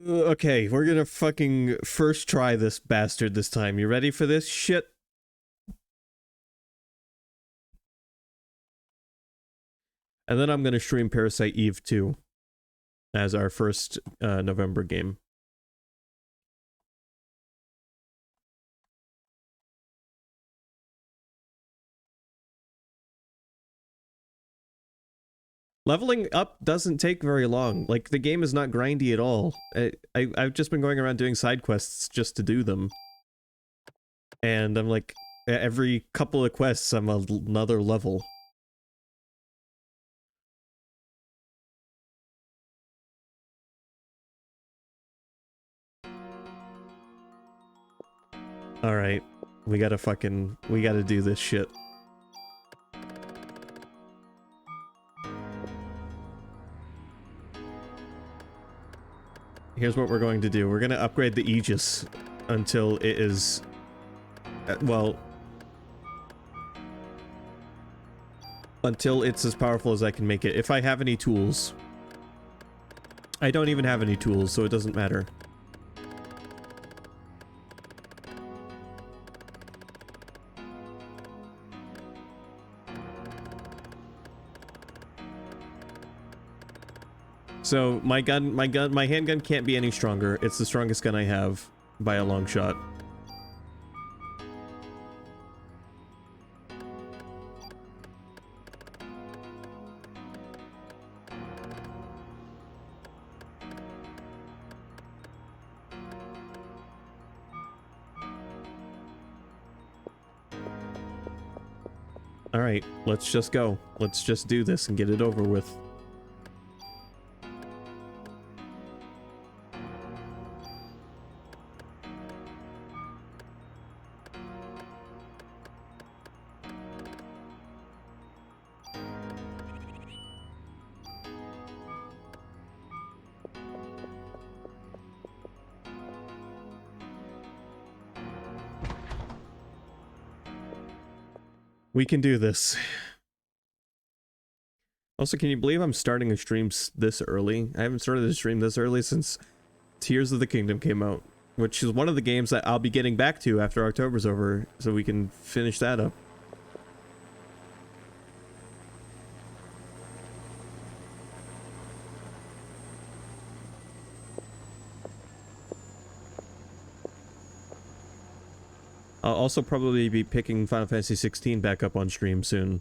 Okay, we're gonna fucking first try this bastard this time. You ready for this shit? And then I'm gonna stream Parasite Eve 2 as our first November game. Leveling up doesn't take very long. Like, the game is not grindy at all. I've just been going around doing side quests just to do them. And I'm like, every couple of quests, I'm another level. Alright, we gotta do this shit. Here's what we're going to do. We're gonna upgrade the Aegis until it is... well... until it's as powerful as I can make it. If I have any tools. I don't even have any tools, so it doesn't matter. So my handgun can't be any stronger. It's the strongest gun I have by a long shot. All right, let's just go. Let's just do this and get it over with. We can do this. Also, can you believe I'm starting a stream this early? I haven't started a stream this early since Tears of the Kingdom came out, which is one of the games that I'll be getting back to after October's over, so we can finish that up. I'll also probably be picking Final Fantasy 16 back up on stream soon.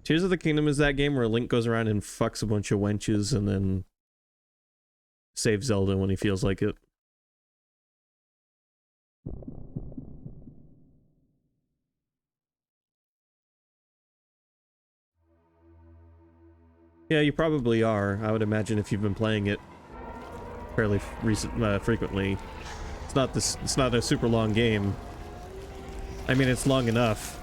Tears of the Kingdom is that game where Link goes around and fucks a bunch of wenches and then saves Zelda when he feels like it. Yeah, you probably are. I would imagine if you've been playing it fairly frequently. It's not a super long game. I mean, it's long enough.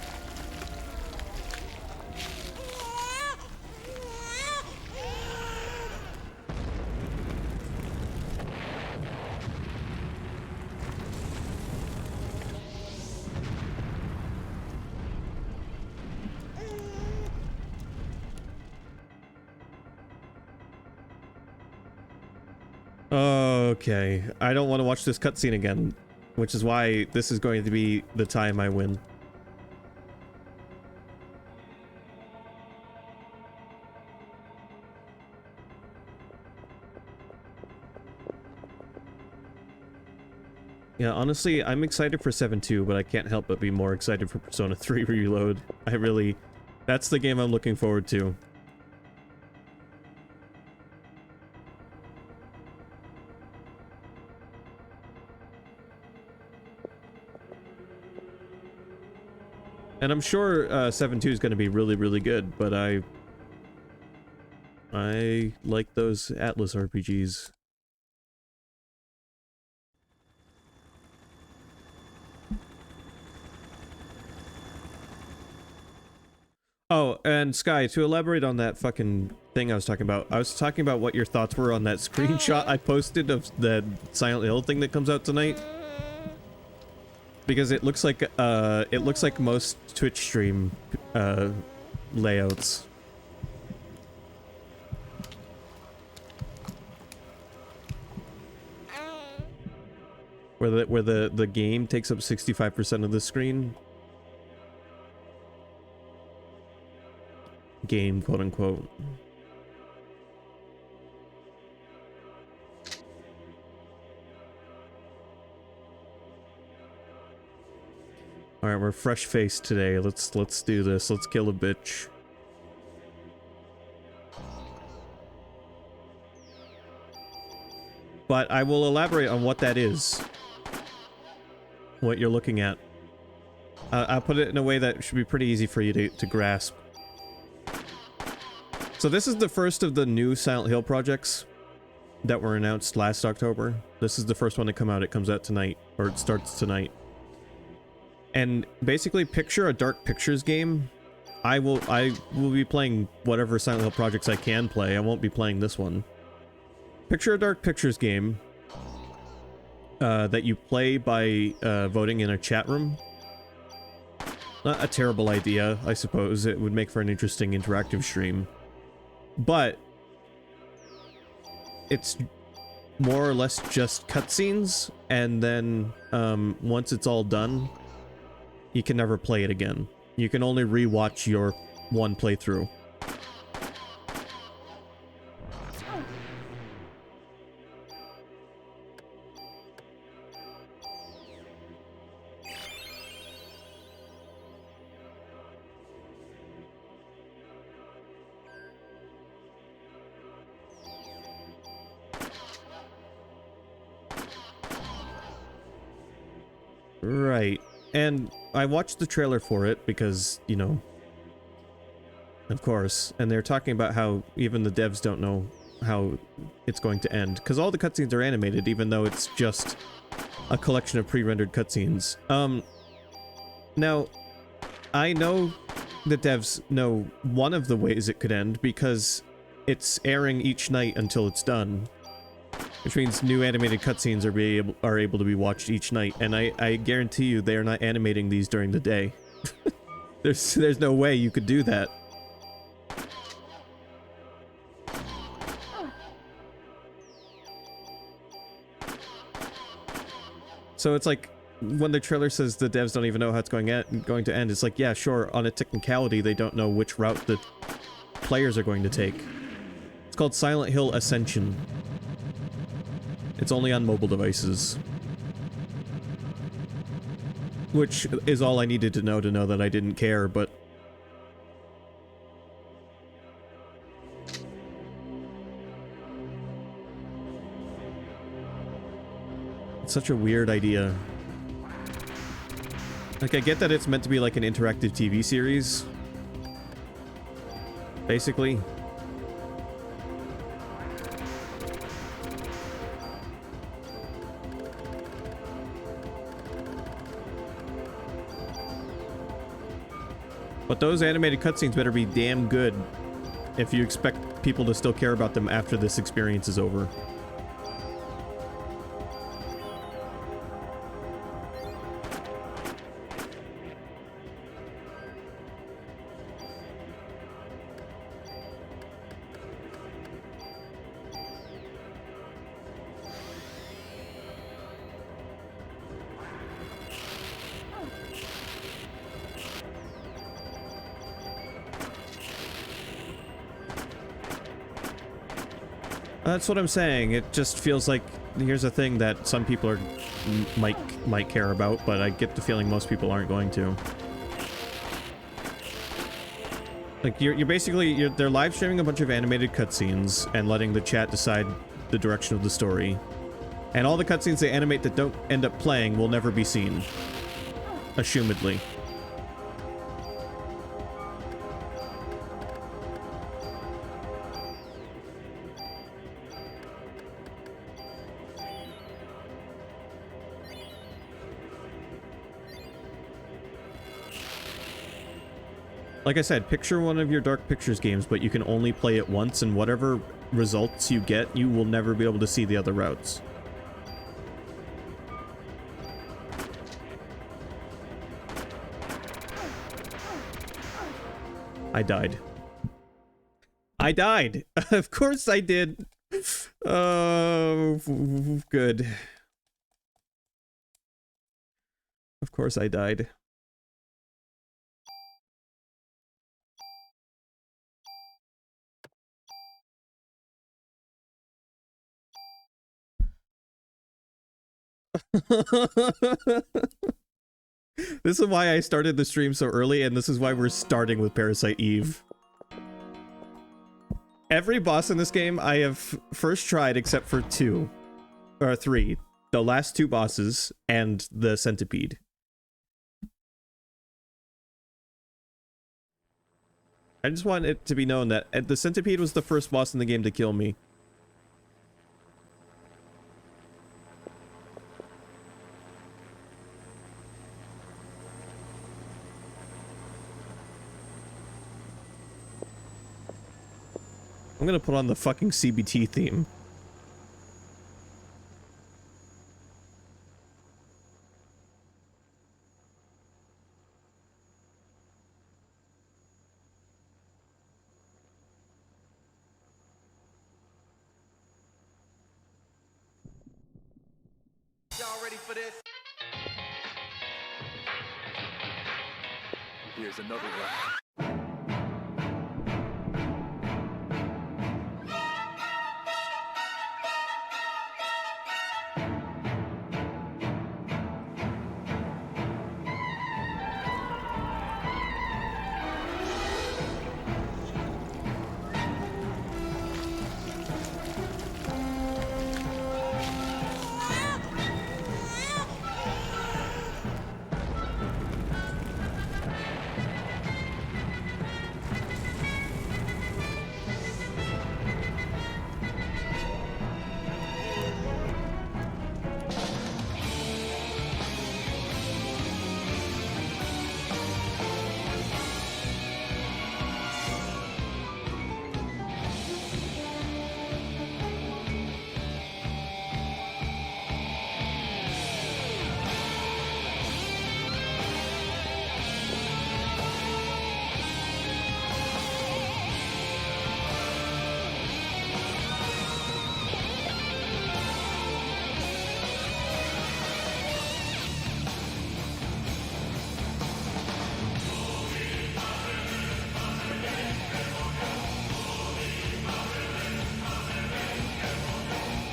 Okay, I don't want to watch this cutscene again, which is why this is going to be the time I win. Yeah, honestly, I'm excited for 7-2, but I can't help but be more excited for Persona 3 Reload. That's the game I'm looking forward to. And I'm sure 7-2 is going to be really, really good, but I like those Atlas RPGs. Oh, and Sky, to elaborate on that fucking thing I was talking about what your thoughts were on that screenshot I posted of the Silent Hill thing that comes out tonight. Because it looks like most Twitch stream layouts. Where the game takes up 65% of the screen. Game, quote unquote. Alright, we're fresh-faced today. Let's do this. Let's kill a bitch. But I will elaborate on what that is. What you're looking at. I'll put it in a way that should be pretty easy for you to grasp. So this is the first of the new Silent Hill projects that were announced last October. This is the first one to come out. It comes out tonight, or it starts tonight. And basically, picture a Dark Pictures game. I will be playing whatever Silent Hill projects I can play. I won't be playing this one. Picture a Dark Pictures game that you play by voting in a chat room. Not a terrible idea, I suppose. It would make for an interesting interactive stream. But it's more or less just cutscenes, and then once it's all done, you can never play it again. You can only re-watch your one playthrough. Right. And I watched the trailer for it because, you know, of course, and they're talking about how even the devs don't know how it's going to end, because all the cutscenes are animated, even though it's just a collection of pre-rendered cutscenes. Now, I know the devs know one of the ways it could end, because it's airing each night until it's done. Which means new animated cutscenes are able to be watched each night, and I guarantee you they are not animating these during the day. There's no way you could do that. So it's like, when the trailer says the devs don't even know how it's going to end, it's like, yeah, sure, on a technicality, they don't know which route the players are going to take. It's called Silent Hill Ascension. It's only on mobile devices. Which is all I needed to know that I didn't care, but... It's such a weird idea. Like, I get that it's meant to be like an interactive TV series. Basically. But those animated cutscenes better be damn good if you expect people to still care about them after this experience is over. That's what I'm saying. It just feels like here's a thing that some people are might care about, but I get the feeling most people aren't going to. Like you're basically they're live streaming a bunch of animated cutscenes and letting the chat decide the direction of the story. And all the cutscenes they animate that don't end up playing will never be seen. Assumedly. Like I said, picture one of your Dark Pictures games, but you can only play it once, and whatever results you get, you will never be able to see the other routes. I died. I died! Of course I did! Oh, good. Of course I died. This is why I started the stream so early, and this is why we're starting with Parasite Eve. Every boss in this game I have first tried except for 2. Or 3. The last 2 bosses and the centipede. I just want it to be known that the centipede was the first boss in the game to kill me. I'm gonna put on the fucking CBT theme. Y'all ready for this? Here's another one.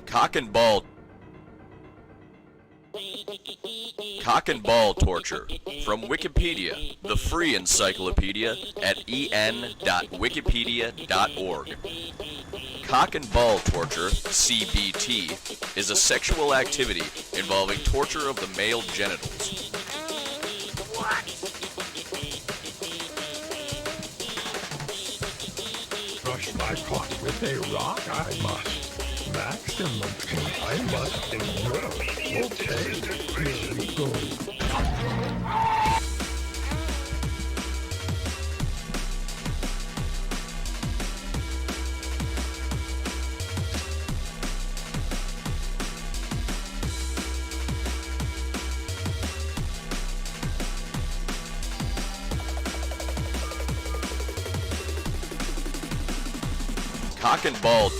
Cock and ball. Cock and ball torture. From Wikipedia, the free encyclopedia at en.wikipedia.org. Cock and ball torture, CBT, is a sexual activity involving torture of the male genitals. Brush my cock with a rock, I must. Maximum pain, I must endure. Okay, here we go. Cock and ball.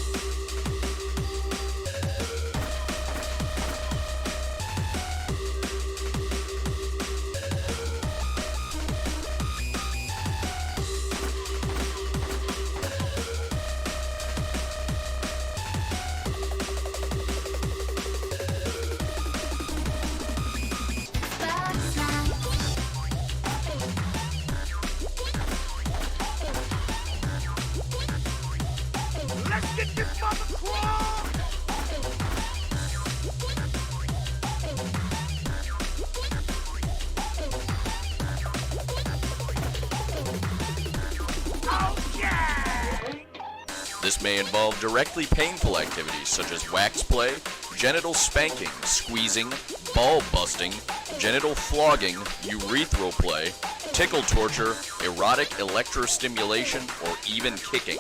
This may involve directly painful activities such as wax play, genital spanking, squeezing, ball busting, genital flogging, urethral play, tickle torture, erotic electrostimulation, or even kicking.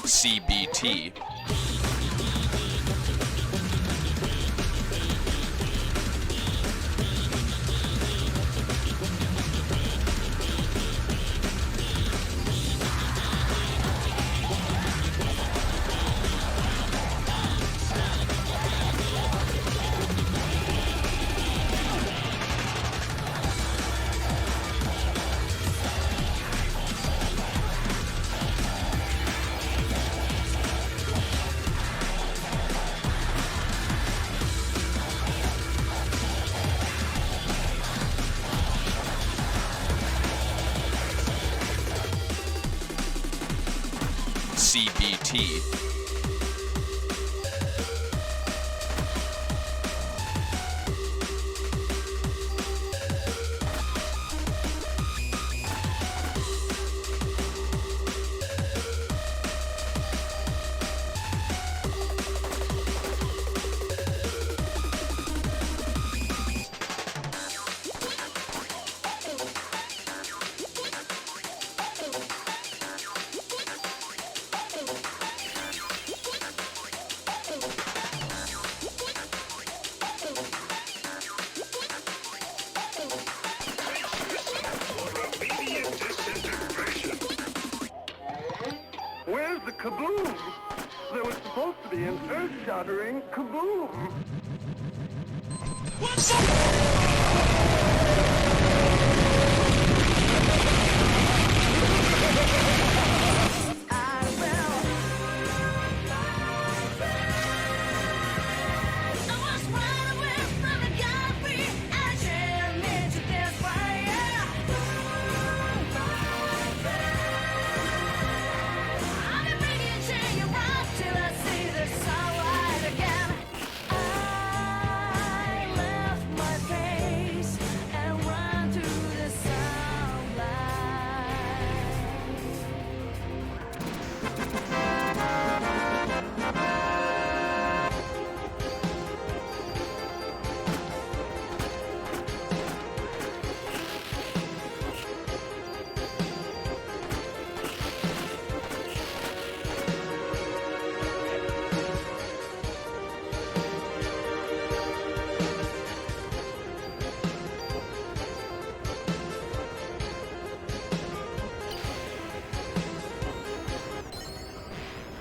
CBT. T. Where's the kaboom? There was supposed to be an earth-shattering kaboom.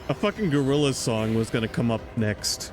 A fucking Gorillaz song was gonna come up next.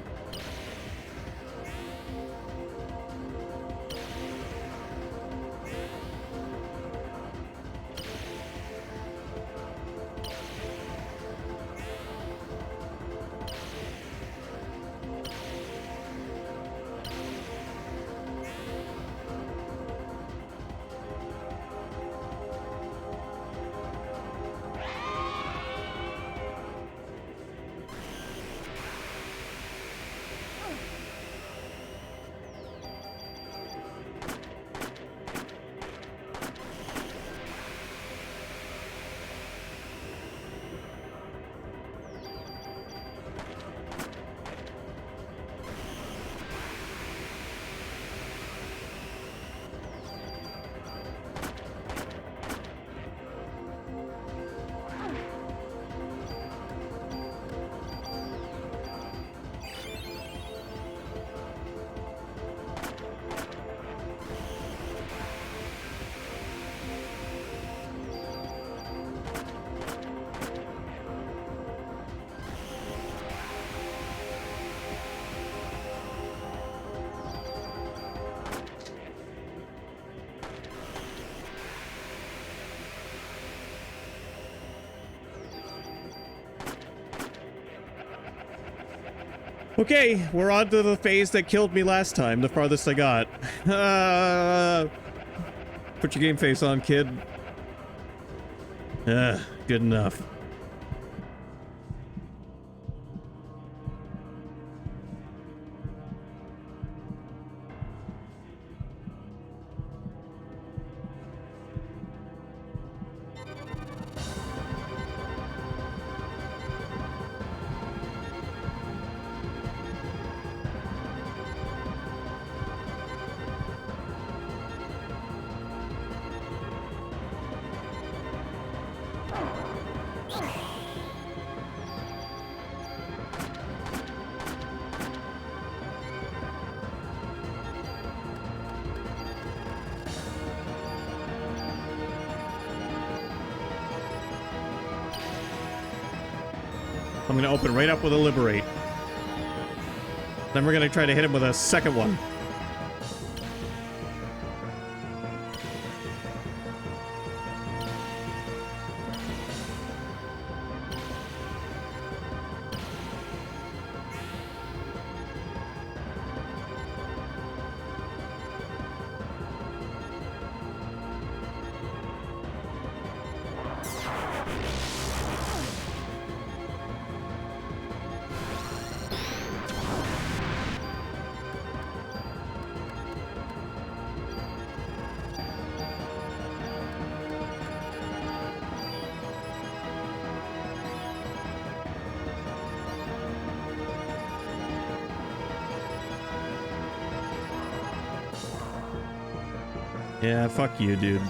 Okay, we're on to the phase that killed me last time, the farthest I got. Put your game face on, kid. Good enough. I'm gonna open right up with a liberate. Then we're gonna try to hit him with a second one. Yeah, fuck you, dude.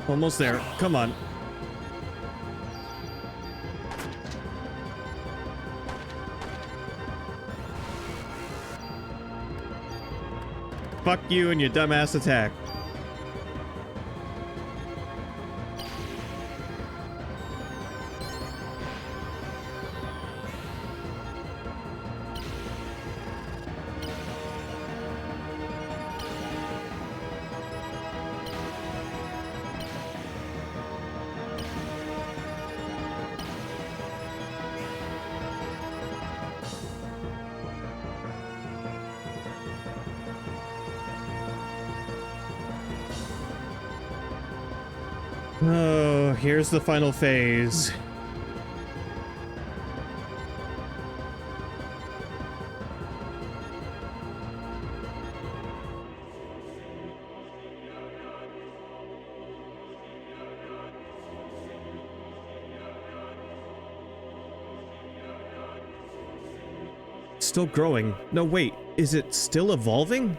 Almost there. Come on. Fuck you and your dumbass attack. Oh, here's the final phase. Still growing. No, wait. Is it still evolving?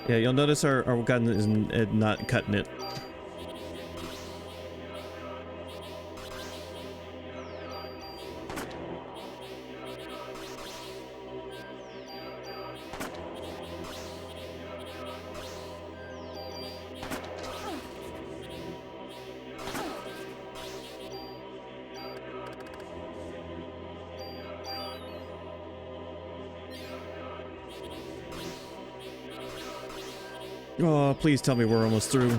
Yeah, you'll notice our gun is not cutting it. Oh, please tell me we're almost through.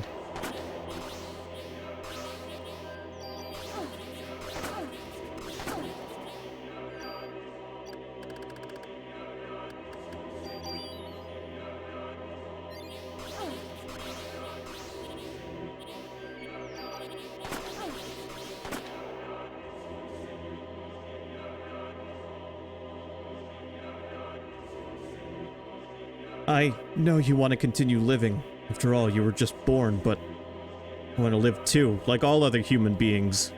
I know you want to continue living. After all, you were just born, but I want to live too, like all other human beings.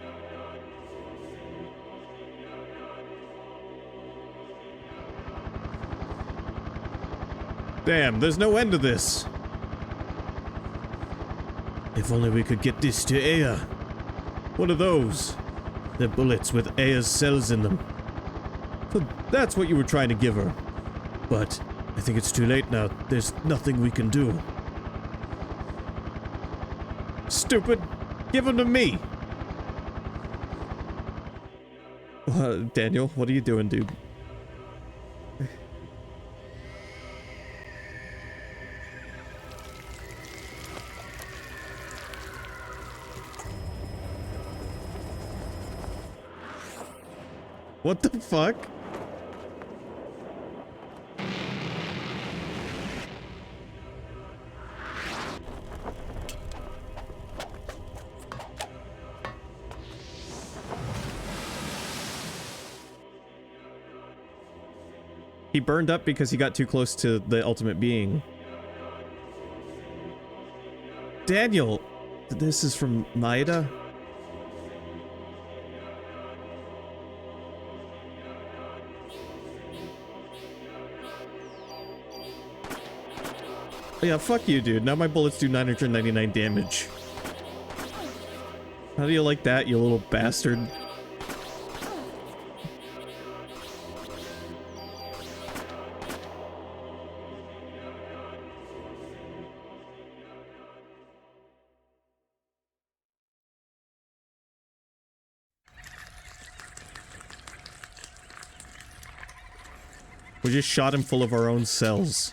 Damn, there's no end to this. If only we could get this to Aya. What are those? They're bullets with Aya's cells in them. So that's what you were trying to give her. But I think it's too late now. There's nothing we can do. Stupid! Give them to me! Daniel, what are you doing, dude? What the fuck? He burned up because he got too close to the ultimate being. Daniel! This is from Maeda? Yeah, fuck you, dude. Now my bullets do 999 damage. How do you like that, you little bastard? We just shot him full of our own cells.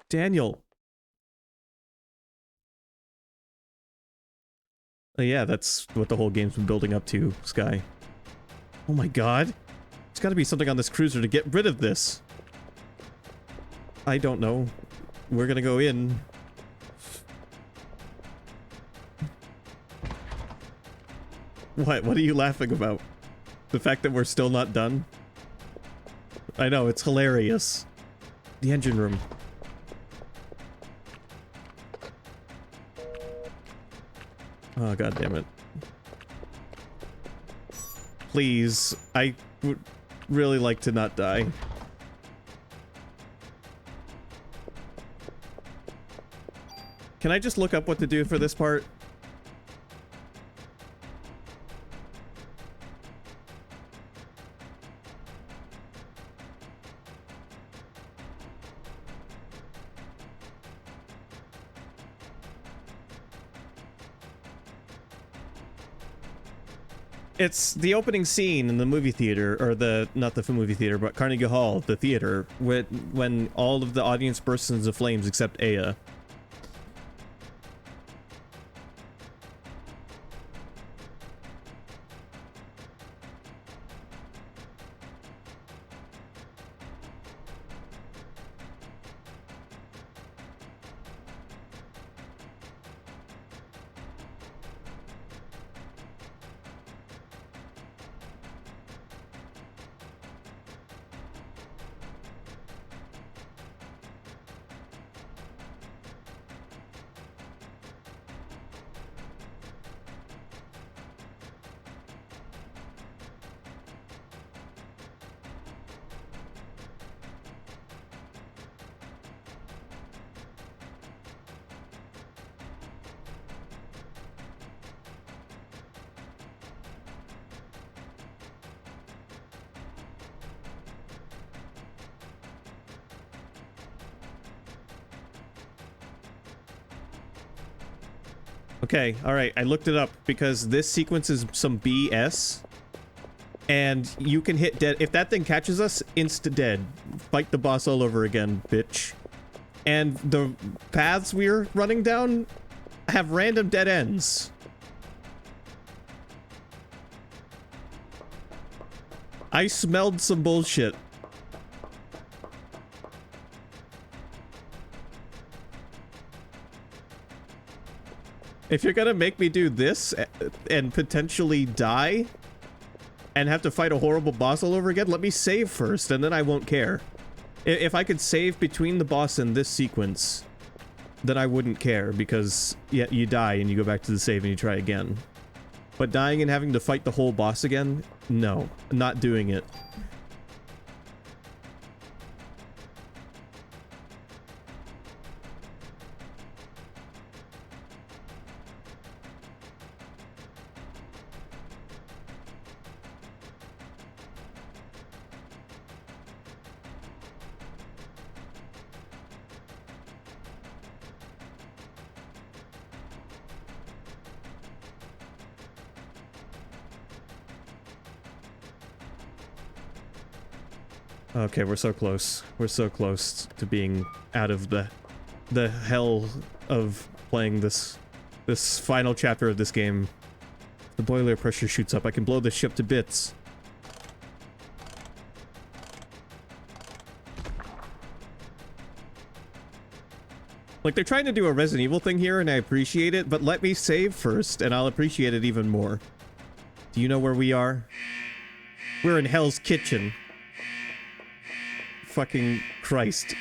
Daniel. Oh, yeah, that's what the whole game's been building up to, Sky. Oh my god. There's gotta be something on this cruiser to get rid of this. I don't know. We're gonna go in. What? What are you laughing about? The fact that we're still not done? I know, it's hilarious. The engine room. Oh, god damn it. Please, I would really like to not die. Can I just look up what to do for this part? It's the opening scene in the movie theater, or not the movie theater, but Carnegie Hall, the theater, when all of the audience bursts into flames except Aya. Okay, alright, I looked it up because this sequence is some BS. And you can hit dead. If that thing catches us, insta-dead. Fight the boss all over again, bitch. And the paths we're running down have random dead ends. I smelled some bullshit. If you're gonna make me do this and potentially die and have to fight a horrible boss all over again, let me save first and then I won't care. If I could save between the boss and this sequence, then I wouldn't care because yeah, you die and you go back to the save and you try again. But dying and having to fight the whole boss again? No, not doing it. Okay, we're so close. We're so close to being out of the hell of playing this final chapter of this game. The boiler pressure shoots up. I can blow this ship to bits. Like, they're trying to do a Resident Evil thing here, and I appreciate it, but let me save first, and I'll appreciate it even more. Do you know where we are? We're in Hell's Kitchen. Fucking Christ.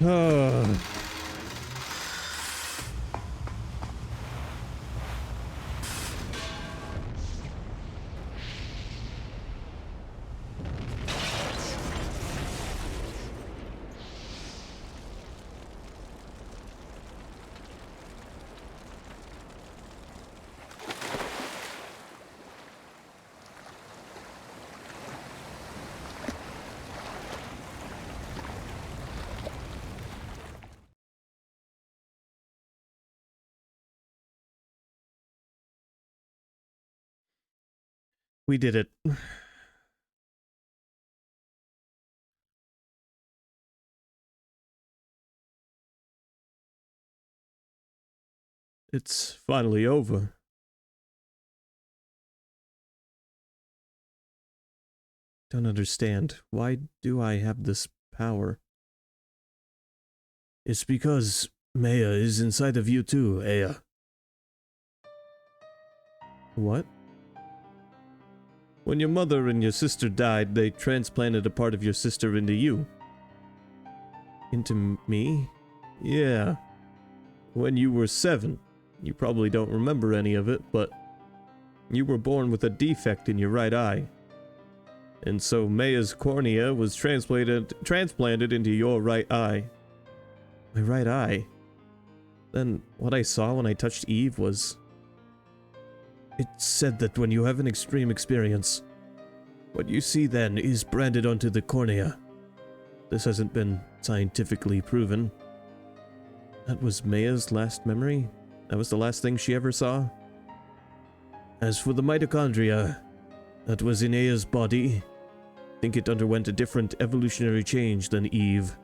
Oh. We did it. It's finally over. Don't understand. Why do I have this power? It's because Maya is inside of you too, Aya. What? When your mother and your sister died, they transplanted a part of your sister into you. Into me? Yeah. When you were 7. You probably don't remember any of it, but you were born with a defect in your right eye. And so Maya's cornea was transplanted into your right eye. My right eye? Then what I saw when I touched Eve was... It said that when you have an extreme experience, what you see then is branded onto the cornea. This hasn't been scientifically proven. That was Maya's last memory? That was the last thing she ever saw? As for the mitochondria, that was in Aya's body. I think it underwent a different evolutionary change than Eve.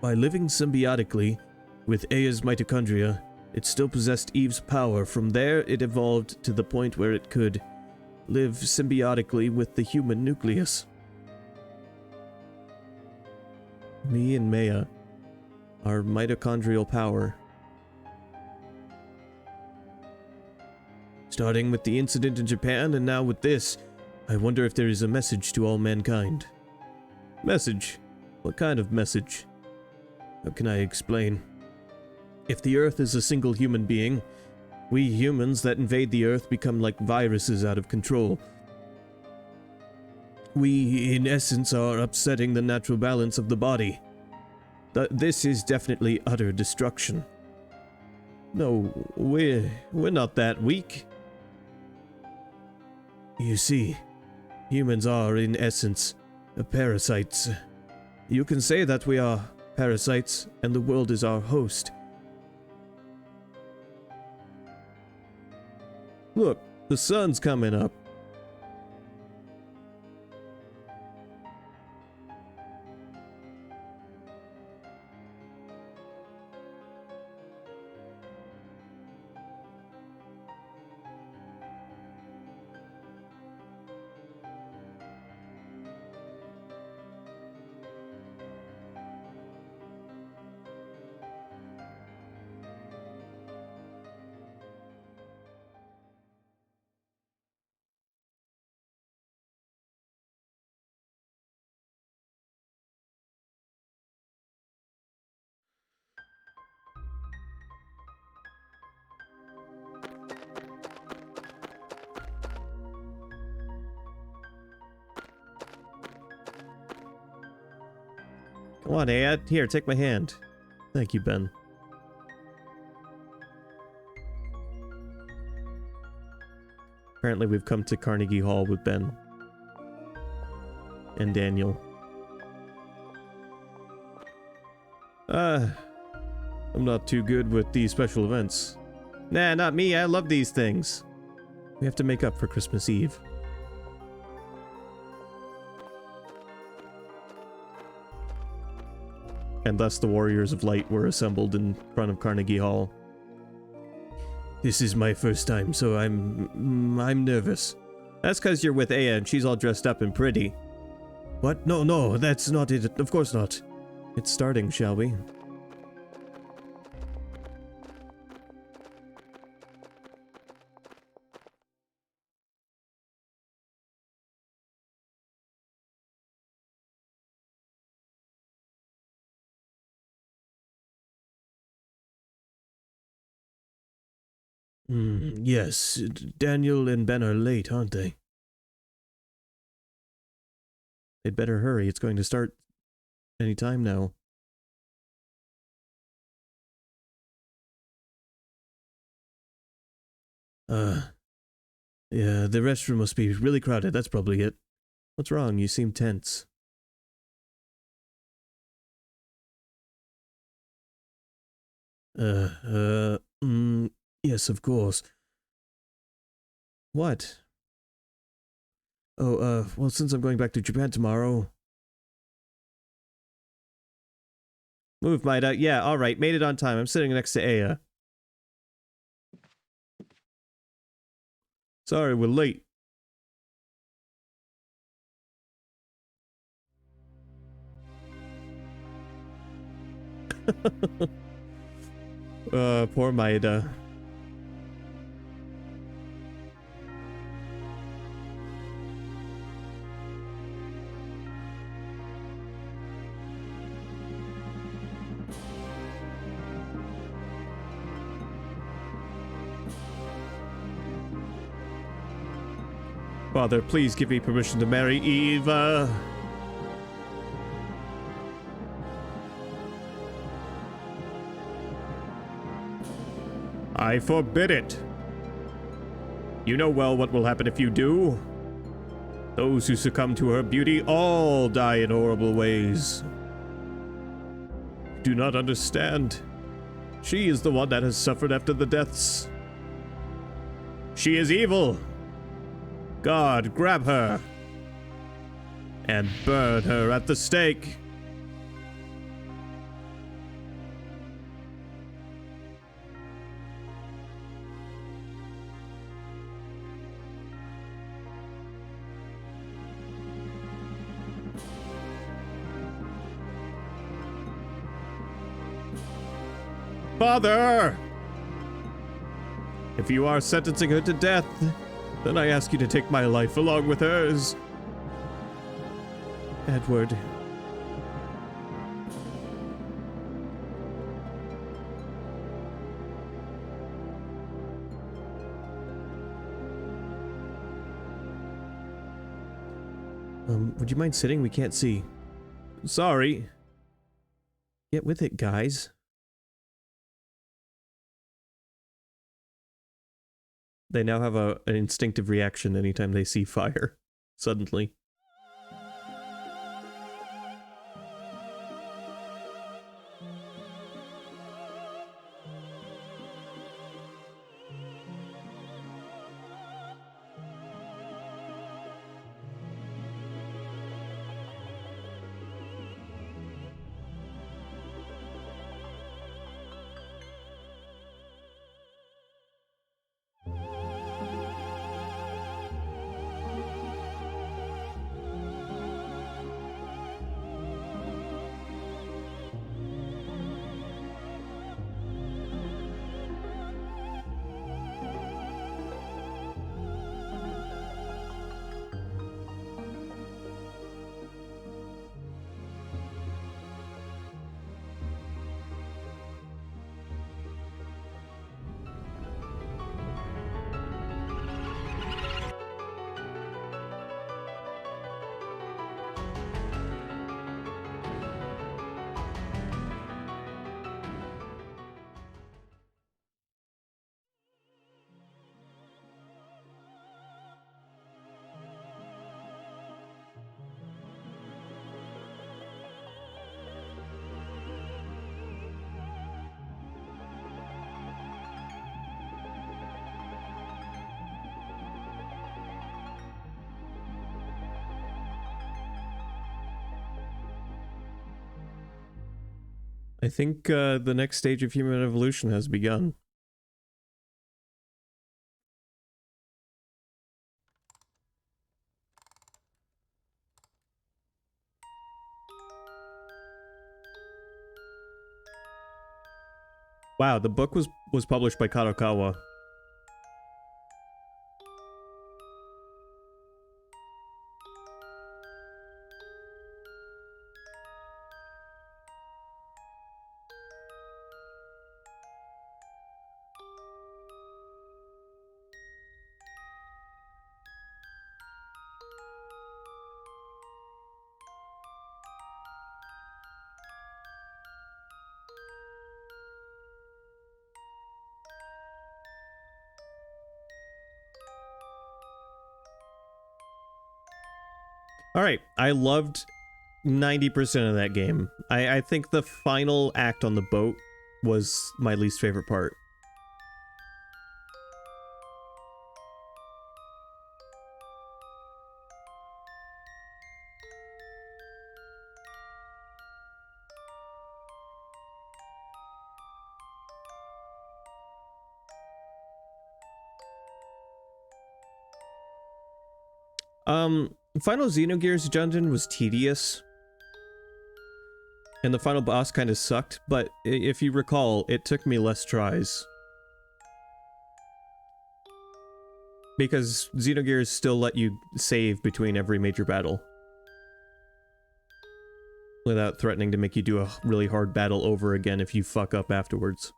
By living symbiotically with Aya's mitochondria, it still possessed Eve's power. From there, it evolved to the point where it could live symbiotically with the human nucleus. Me and Maya, our mitochondrial power. Starting with the incident in Japan and now with this, I wonder if there is a message to all mankind. Message? What kind of message? How can I explain? If the Earth is a single human being, we humans that invade the Earth become like viruses out of control. We, in essence, are upsetting the natural balance of the body. This is definitely utter destruction. No, we're not that weak. You see, humans are, in essence, parasites. You can say that we are parasites, and the world is our host. Look, the sun's coming up. Come on, Aya. Here, take my hand. Thank you, Ben. Apparently we've come to Carnegie Hall with Ben. And Daniel. I'm not too good with these special events. Nah, not me. I love these things. We have to make up for Christmas Eve. And thus the Warriors of Light were assembled in front of Carnegie Hall. This is my first time, so I'm nervous. That's because you're with Aya and she's all dressed up and pretty. What? No, that's not it. Of course not. It's starting, shall we? Yes, Daniel and Ben are late, aren't they? They'd better hurry. It's going to start any time now. Yeah, the restroom must be really crowded. That's probably it. What's wrong? You seem tense. Yes, of course. What? Oh, well, since I'm going back to Japan tomorrow. Move, Maida. Yeah, alright, made it on time. I'm sitting next to Aya. Sorry, we're late. Poor Maida. Father, please give me permission to marry Eva. I forbid it. You know well what will happen if you do. Those who succumb to her beauty all die in horrible ways. Do not understand. She is the one that has suffered after the deaths. She is evil. God, grab her and burn her at the stake. Father! If you are sentencing her to death, then I ask you to take my life along with hers. Edward. Would you mind sitting? We can't see. Sorry. Get with it, guys. They now have an instinctive reaction anytime they see fire. Suddenly. I think the next stage of human evolution has begun. Wow, the book was published by Kadokawa. Alright, I loved 90% of that game. I think the final act on the boat was my least favorite part. Final Xenogears dungeon was tedious. And the final boss kind of sucked, but if you recall, it took me less tries. Because Xenogears still let you save between every major battle. Without threatening to make you do a really hard battle over again if you fuck up afterwards.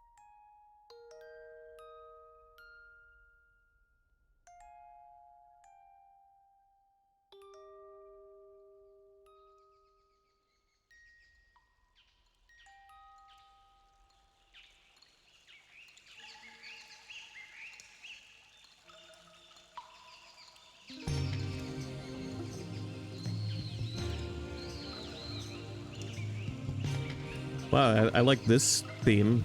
Wow, I like this theme.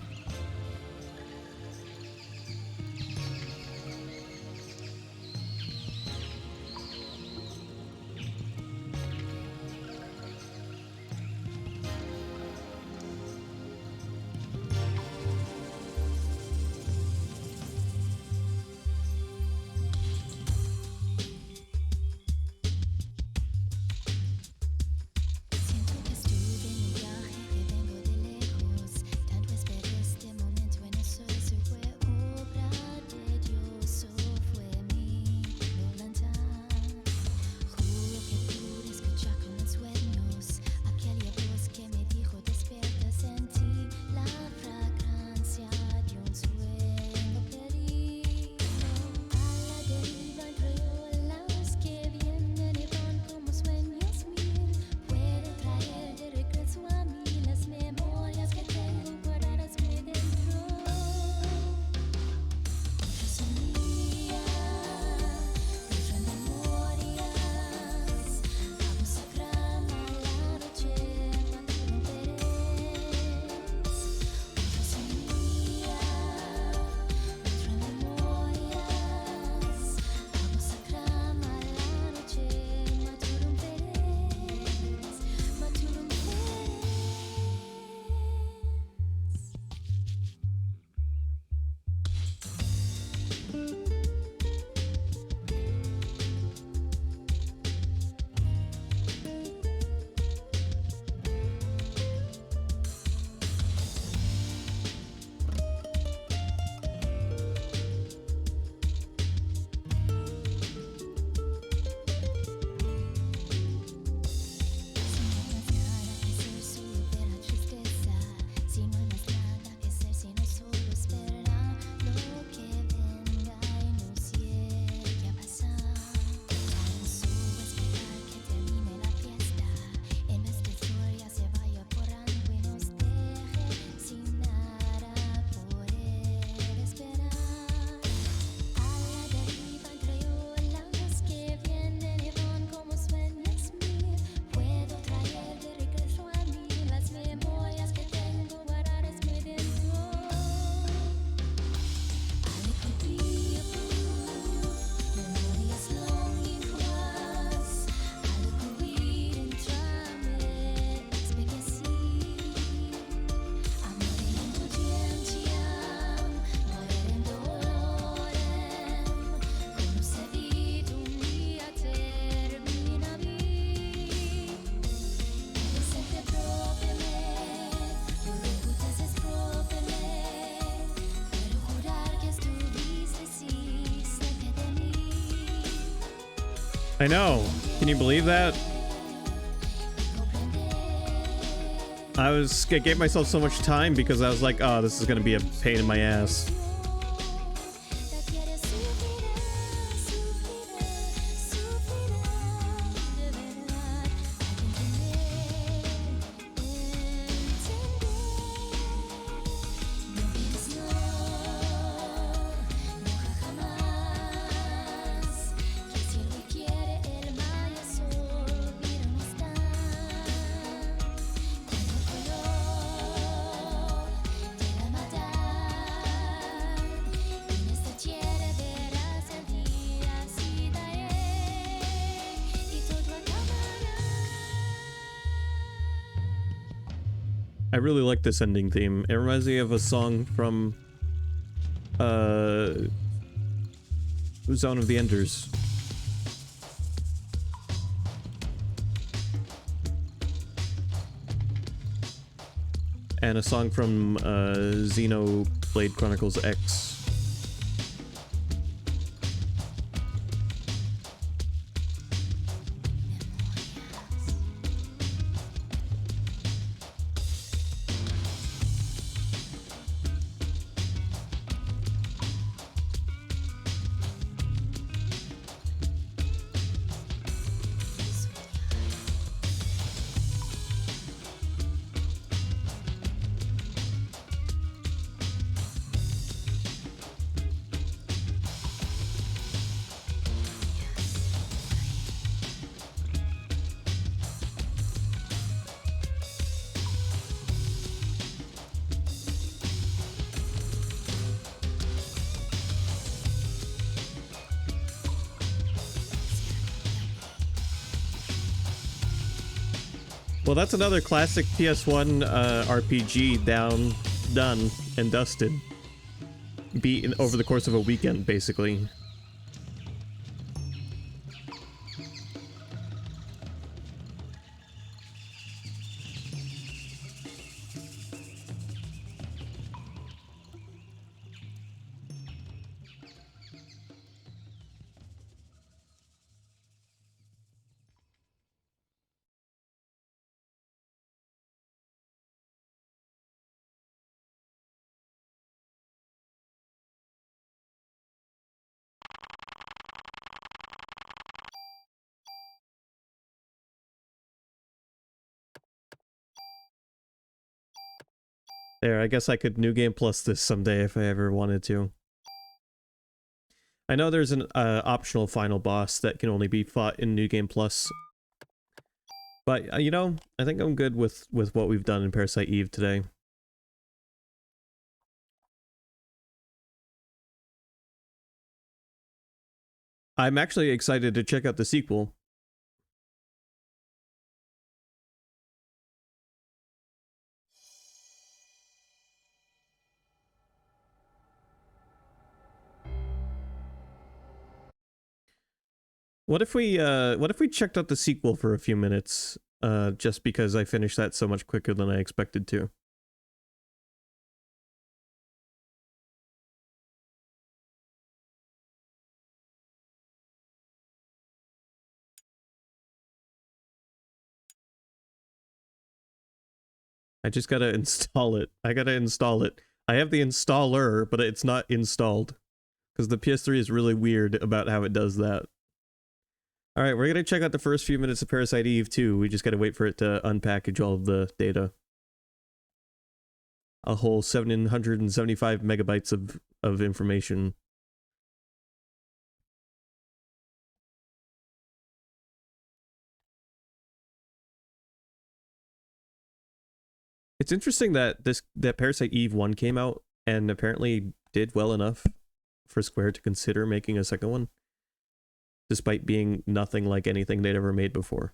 Siento que estuve en un viaje que vengo de lejos. Tanto esperé este momento en eso fue obra de Dios o fue mi voluntad. Juro que pude escuchar con los sueños aquella voz que me dijo despierta, sentí la fragancia de un sueño perdido. A la deriva entre olas que vienen y van como sueños mil. Puedo traer de regreso a mí las memorias que tengo guardadas muy dentro. Yo sonría, nuestras memorias. Vamos a clamar la noche cuando romperéis. Yo sonría, nuestras memorias. Vamos a clamar la noche cuando romperéis. Cuando romperéis. Si no hay más nada que hacer, supera la tristeza. Si no hay más nada que hacer, sino solo esperar lo que venga y nos llegue a pasar. Vamos a esperar que termine la fiesta. En vez de gloria se vaya borrando y nos deje sin nada poder esperar. A la deriva entre olas que vienen y van como sueños mil. Puedo traer de regreso a mí las memorias que tengo guardadas muy dentro. Al vivo, memorias longínquas. Al oír entrarme, explicación. Amor e indulgencia, morir en dolorem. Concebido un día termina bien. Presente própeme, no reputas exprópeme. Quiero jurar que estuviste sí cerca de mí. I know. Can you believe that? I gave myself so much time because I was like, oh, this is gonna be a pain in my ass. La quieres sufrirá, sufrirá, sufrirá de verdad. Hay que entender, no pides nunca jamás. Que si él quiere el mar y el sol I really like this ending theme. It reminds me of a song from Zone of the Enders. And a song from Xenoblade Chronicles X. Well, that's another classic PS1 RPG done, and dusted. Beaten over the course of a weekend, basically. There, I guess I could New Game Plus this someday if I ever wanted to. I know there's an optional final boss that can only be fought in New Game Plus. But, you know, I think I'm good with what we've done in Parasite Eve today. I'm actually excited to check out the sequel. What if we checked out the sequel for a few minutes, just because I finished that so much quicker than I expected to? I just gotta install it. I gotta install it. I have the installer, but it's not installed. Because the PS3 is really weird about how it does that. Alright, we're gonna check out the first few minutes of Parasite Eve 2. We just gotta wait for it to unpackage all of the data. A whole 775 megabytes of information. It's interesting that that Parasite Eve 1 came out and apparently did well enough for Square to consider making a second one, despite being nothing like anything they'd ever made before.